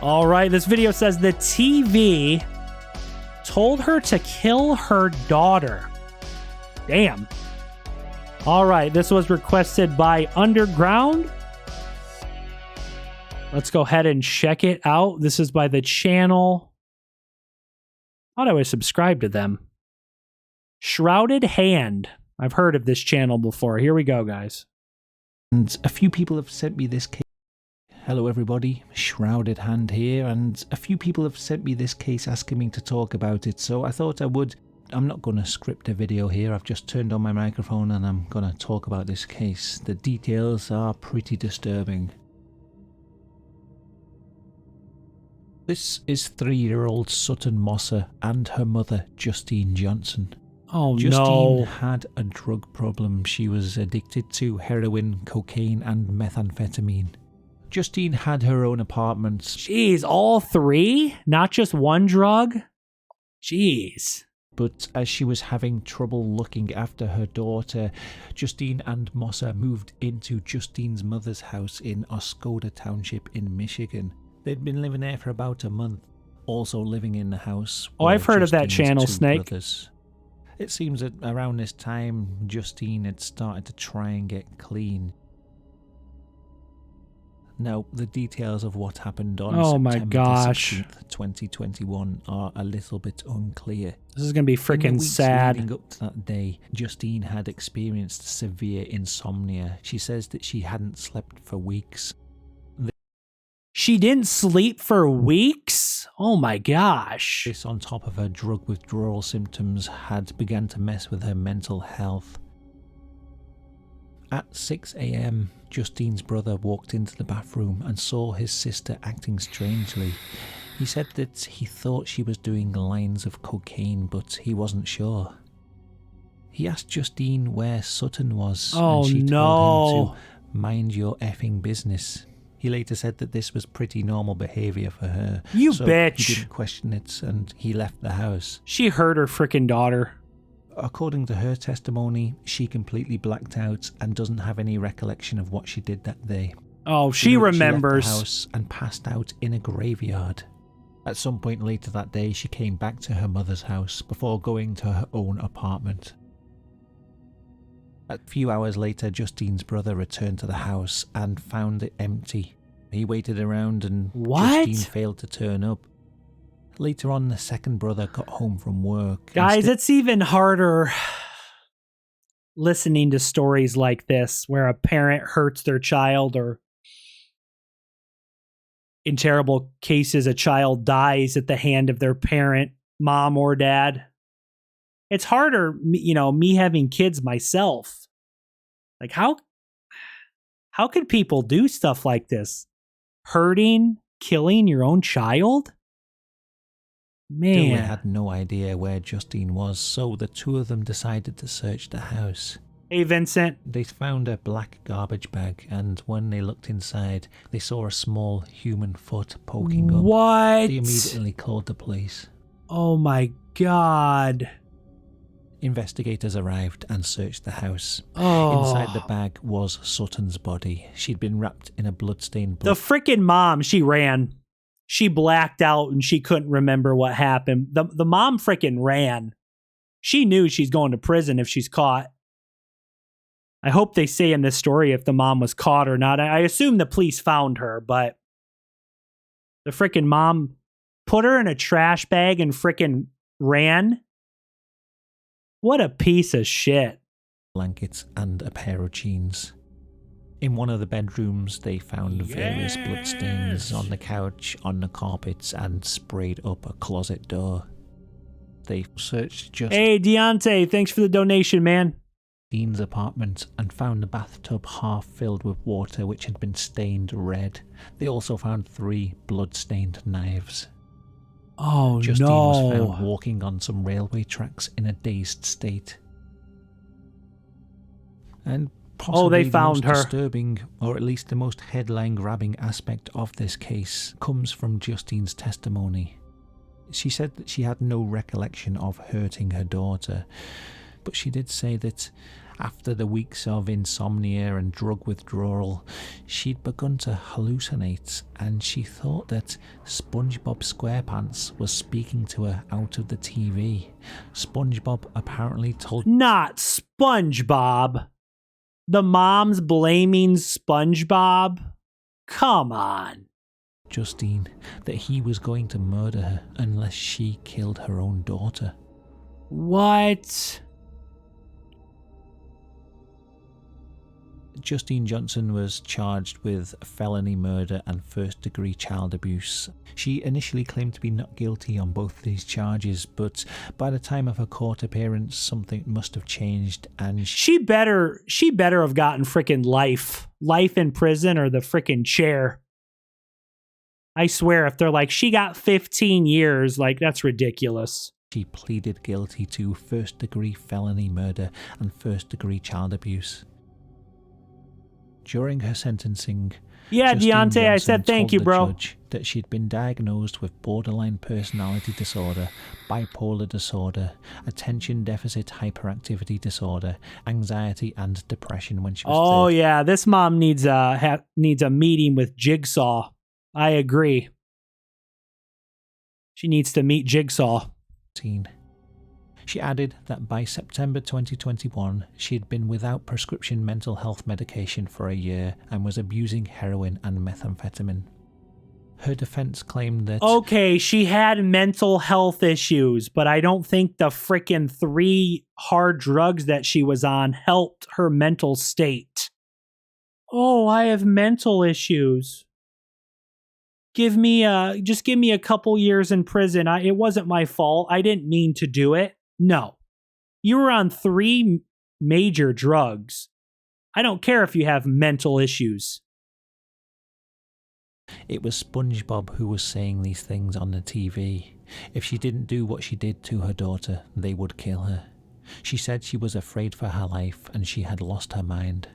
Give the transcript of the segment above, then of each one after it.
All right, this video says the TV told her to kill her daughter. Damn. All right, this was requested by Underground. Let's go ahead and check it out. This is by the channel. I thought I was subscribed to them. Shrouded Hand. I've heard of this channel before. Here we go, guys. And a few people have sent me this case. Hello everybody, Shrouded Hand here, and a few people have sent me this case asking me to talk about it, so I thought I would. I'm not going to script a video here, I've just turned on my microphone and I'm going to talk about this case. The details are pretty disturbing. This is 3-year-old Sutton Mosser and her mother, Justine Johnson. Oh, Justine no. had a drug problem. She was addicted to heroin, cocaine and methamphetamine. Justine had her own apartment. Jeez, all three? Not just one drug? Jeez. But as she was having trouble looking after her daughter, Justine and Mosser moved into Justine's mother's house in Oscoda Township in Michigan. They'd been living there for about a month. Also living in the house. Oh, I've heard of that Justine's channel, two Snake. brothers. It seems that around this time, Justine had started to try and get clean. Now, the details of what happened on September 16th, 2021 are a little bit unclear. This is going to be freaking sad. Leading up to that day, Justine had experienced severe insomnia. She says that she hadn't slept for weeks. She didn't sleep for weeks? Oh my gosh. This, on top of her drug withdrawal symptoms, had begun to mess with her mental health. At 6 AM, Justine's brother walked into the bathroom and saw his sister acting strangely. He said that he thought she was doing lines of cocaine, but he wasn't sure. He asked Justine where Sutton was, and she told him to mind your effing business. He later said that this was pretty normal behaviour for her. You so bitch! He didn't question it, and he left the house. She hurt her freaking daughter. According to her testimony, she completely blacked out and doesn't have any recollection of what she did that day. Oh, she remembers. She left the house and passed out in a graveyard. At some point later that day, she came back to her mother's house before going to her own apartment. A few hours later, Justine's brother returned to the house and found it empty. He waited around and Justine failed to turn up. Later on, the second brother got home from work. Guys, it's even harder listening to stories like this where a parent hurts their child, or in terrible cases, a child dies at the hand of their parent, mom or dad. It's harder, you know, me having kids myself. Like, how could people do stuff like this? Hurting, killing your own child? Man. They had no idea where Justine was, so the two of them decided to search the house. Hey, Vincent. They found a black garbage bag, and when they looked inside, they saw a small human foot poking up. What? They immediately called the police. Oh my God. Investigators arrived and searched the house. Oh. Inside the bag was Sutton's body. She'd been wrapped in a bloodstained The freaking mom, she ran. She blacked out and she couldn't remember what happened. The mom freaking ran. She knew she's going to prison if she's caught. I hope they say in this story if the mom was caught or not. I assume the police found her, but the freaking mom put her in a trash bag and freaking ran. What a piece of shit. Blankets and a pair of jeans. In one of the bedrooms, they found various bloodstains on the couch, on the carpets, and sprayed up a closet door. They searched Hey, Deontay, thanks for the donation, man. Justine's apartment and found the bathtub half filled with water which had been stained red. They also found 3 blood-stained knives. Oh, Justine was found walking on some railway tracks in a dazed state. And possibly they found the most disturbing, or at least the most headline-grabbing aspect of this case, comes from Justine's testimony. She said that she had no recollection of hurting her daughter, but she did say that, After the weeks of insomnia and drug withdrawal, she'd begun to hallucinate, and she thought that SpongeBob SquarePants was speaking to her out of the TV. SpongeBob apparently told... Not SpongeBob. The mom's blaming SpongeBob? Come on. Justine that he was going to murder her unless she killed her own daughter. What? Justine Johnson was charged with felony murder and first-degree child abuse. She initially claimed to be not guilty on both these charges, but by the time of her court appearance, something must have changed, and she better have gotten frickin' life in prison or the frickin' chair. I swear, if they're like, she got 15 years, like, that's ridiculous. She pleaded guilty to first-degree felony murder and first-degree child abuse. During her sentencing, yeah, Justine Deontay, Johnson I said thank you, told the bro. judge that she'd been diagnosed with borderline personality disorder, bipolar disorder, attention deficit hyperactivity disorder, anxiety, and depression when she was 30. Yeah, this mom needs a meeting with Jigsaw. I agree. She needs to meet Jigsaw. She added that by September 2021, she had been without prescription mental health medication for a year and was abusing heroin and methamphetamine. Her defense claimed that... Okay, she had mental health issues, but I don't think the frickin' 3 hard drugs that she was on helped her mental state. Oh, I have mental issues. Just give me a couple years in prison. It wasn't my fault. I didn't mean to do it. No. You were on 3 major drugs. I don't care if you have mental issues. It was SpongeBob who was saying these things on the TV. If she didn't do what she did to her daughter, they would kill her. She said she was afraid for her life and she had lost her mind.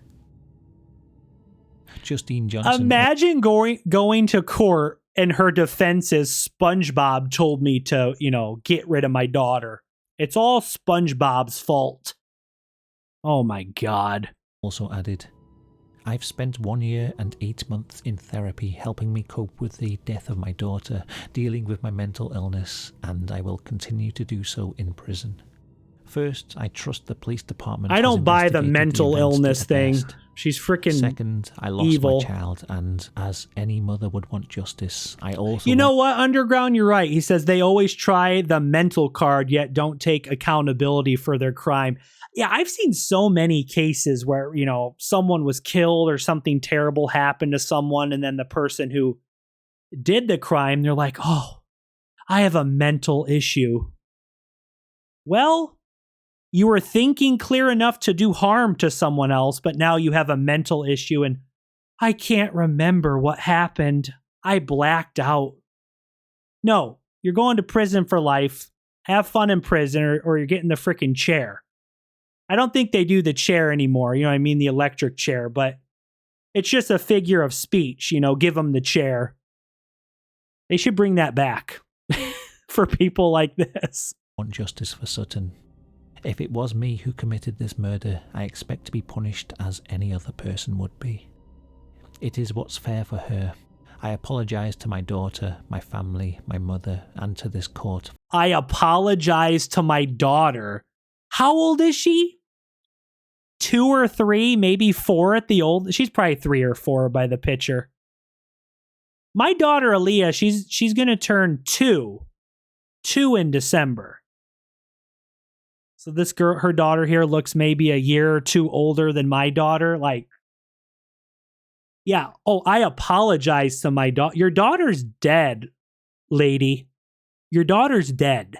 Justine Johnson... Imagine going to court and her defense is SpongeBob told me to, get rid of my daughter. It's all SpongeBob's fault. Oh my God. Also added, I've spent 1 year and 8 months in therapy helping me cope with the death of my daughter, dealing with my mental illness, and I will continue to do so in prison. First, I trust the police department. I don't buy the mental illness thing. She's freaking Second, I lost evil. my child, and as any mother would want justice, I also... You know what, Underground, you're right. He says they always try the mental card, yet don't take accountability for their crime. Yeah, I've seen so many cases where, someone was killed or something terrible happened to someone, and then the person who did the crime, they're like, oh, I have a mental issue. Well, you were thinking clear enough to do harm to someone else, but now you have a mental issue and I can't remember what happened. I blacked out. No, you're going to prison for life. Have fun in prison or you're getting the freaking chair. I don't think they do the chair anymore. You know what I mean? The electric chair, but it's just a figure of speech, give them the chair. They should bring that back for people like this. Want justice for Sutton. If it was me who committed this murder, I expect to be punished as any other person would be. It is what's fair for her. I apologize to my daughter, my family, my mother, and to this court. I apologize to my daughter. How old is she? 2 or 3, maybe 4 at the old. She's probably 3 or 4 by the picture. My daughter Aaliyah, she's gonna turn 2 in December. So this girl, her daughter here, looks maybe a year or 2 older than my daughter. Like, yeah. Oh, I apologize to my daughter. Your daughter's dead, lady. Your daughter's dead.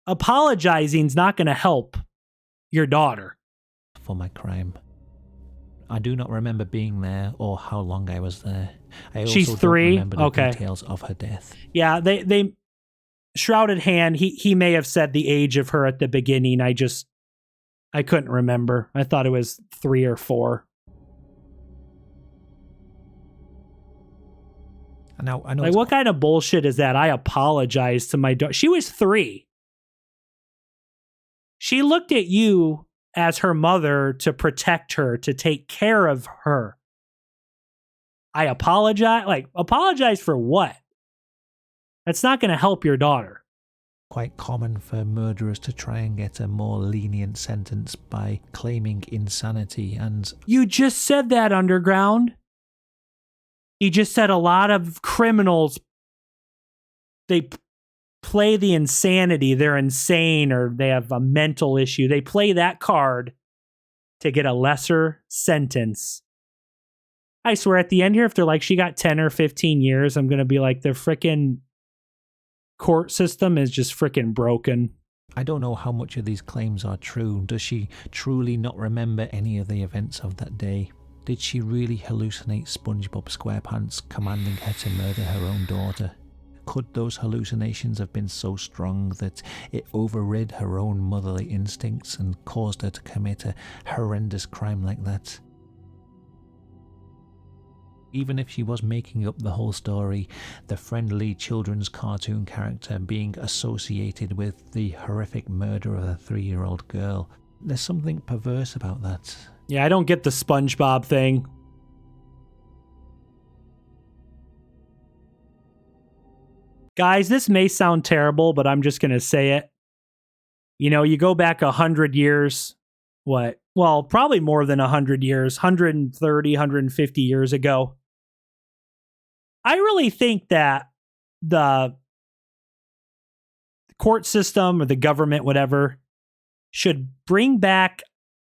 Apologizing's not going to help your daughter. For my crime. I do not remember being there or how long I was there. I also She's 3? don't remember the Okay. details of her death. Yeah, they Shrouded Hand, he may have said the age of her at the beginning. I couldn't remember. I thought it was 3 or 4. Now, I know like, what kind of bullshit is that? I apologize to my daughter. She was 3. She looked at you as her mother to protect her, to take care of her. I apologize. Like, apologize for what? That's not going to help your daughter. Quite common for murderers to try and get a more lenient sentence by claiming insanity and... You just said that, Underground. You just said a lot of criminals, they play the insanity. They're insane or they have a mental issue. They play that card to get a lesser sentence. I swear at the end here, if they're like, she got 10 or 15 years, I'm going to be like, the frickin' court system is just frickin' broken. I don't know how much of these claims are true. Does she truly not remember any of the events of that day? Did she really hallucinate SpongeBob SquarePants commanding her to murder her own daughter? Could those hallucinations have been so strong that it overrid her own motherly instincts and caused her to commit a horrendous crime like that? Even if she was making up the whole story, the friendly children's cartoon character being associated with the horrific murder of a 3-year-old girl, there's something perverse about that. Yeah, I don't get the SpongeBob thing. Guys, this may sound terrible, but I'm just going to say it. You know, you go back 100 years, what? Well, probably more than 100 years, 130, 150 years ago. I really think that the court system or the government, whatever, should bring back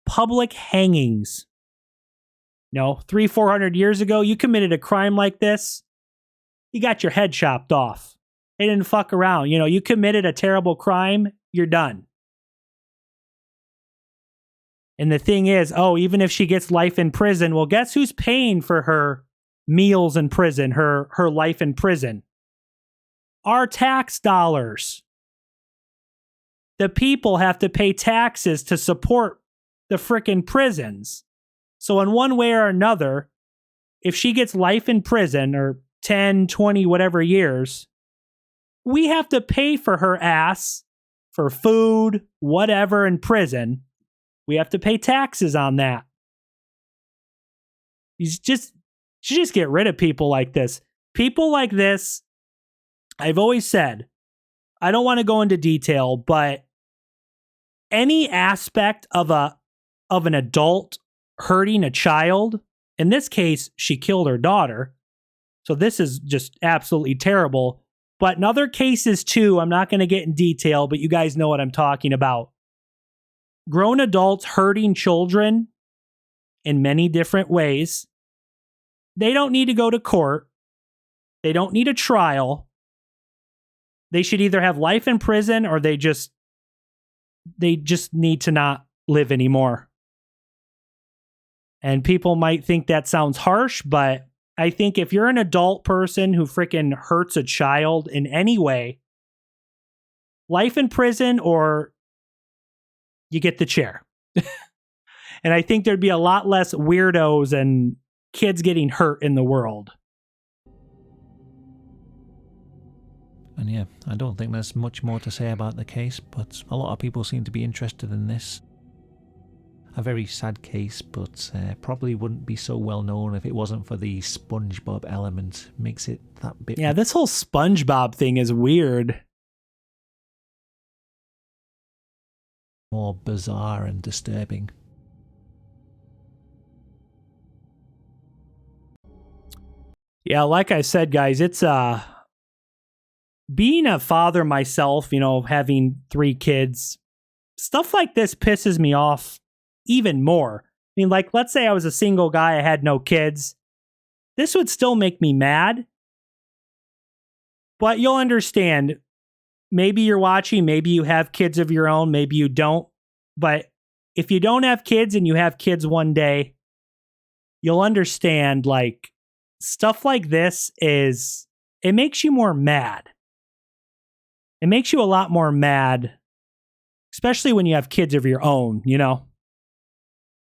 public hangings. You know, 300-400 years ago, you committed a crime like this, you got your head chopped off. They didn't fuck around. You know, you committed a terrible crime, you're done. And the thing is, oh, even if she gets life in prison, well, guess who's paying for her meals in prison, her life in prison? Our tax dollars. The people have to pay taxes to support the frickin' prisons. So in one way or another, if she gets life in prison or 10, 20, whatever years, we have to pay for her ass for food, whatever in prison. We have to pay taxes on that. You just get rid of people like this. People like this, I've always said, I don't want to go into detail, but any aspect of an adult hurting a child, in this case, she killed her daughter. So this is just absolutely terrible. But in other cases too, I'm not going to get in detail, but you guys know what I'm talking about. Grown adults hurting children in many different ways. They don't need to go to court. They don't need a trial. They should either have life in prison or they just need to not live anymore. And people might think that sounds harsh, but I think if you're an adult person who freaking hurts a child in any way, life in prison or you get the chair. And I think there'd be a lot less weirdos and kids getting hurt in the world. And yeah, I don't think there's much more to say about the case, but a lot of people seem to be interested in this. A very sad case, but probably wouldn't be so well known if it wasn't for the SpongeBob element. Makes it that bit... Yeah, this whole SpongeBob thing is weird. More bizarre and disturbing. Yeah, like I said, guys, it's being a father myself, you know, having 3 kids, stuff like this pisses me off even more. I mean, like, let's say I was a single guy, I had no kids. This would still make me mad. But you'll understand, maybe you're watching, maybe you have kids of your own, maybe you don't. But if you don't have kids and you have kids one day, you'll understand, like, stuff like this it makes you more mad. It makes you a lot more mad, especially when you have kids of your own, you know?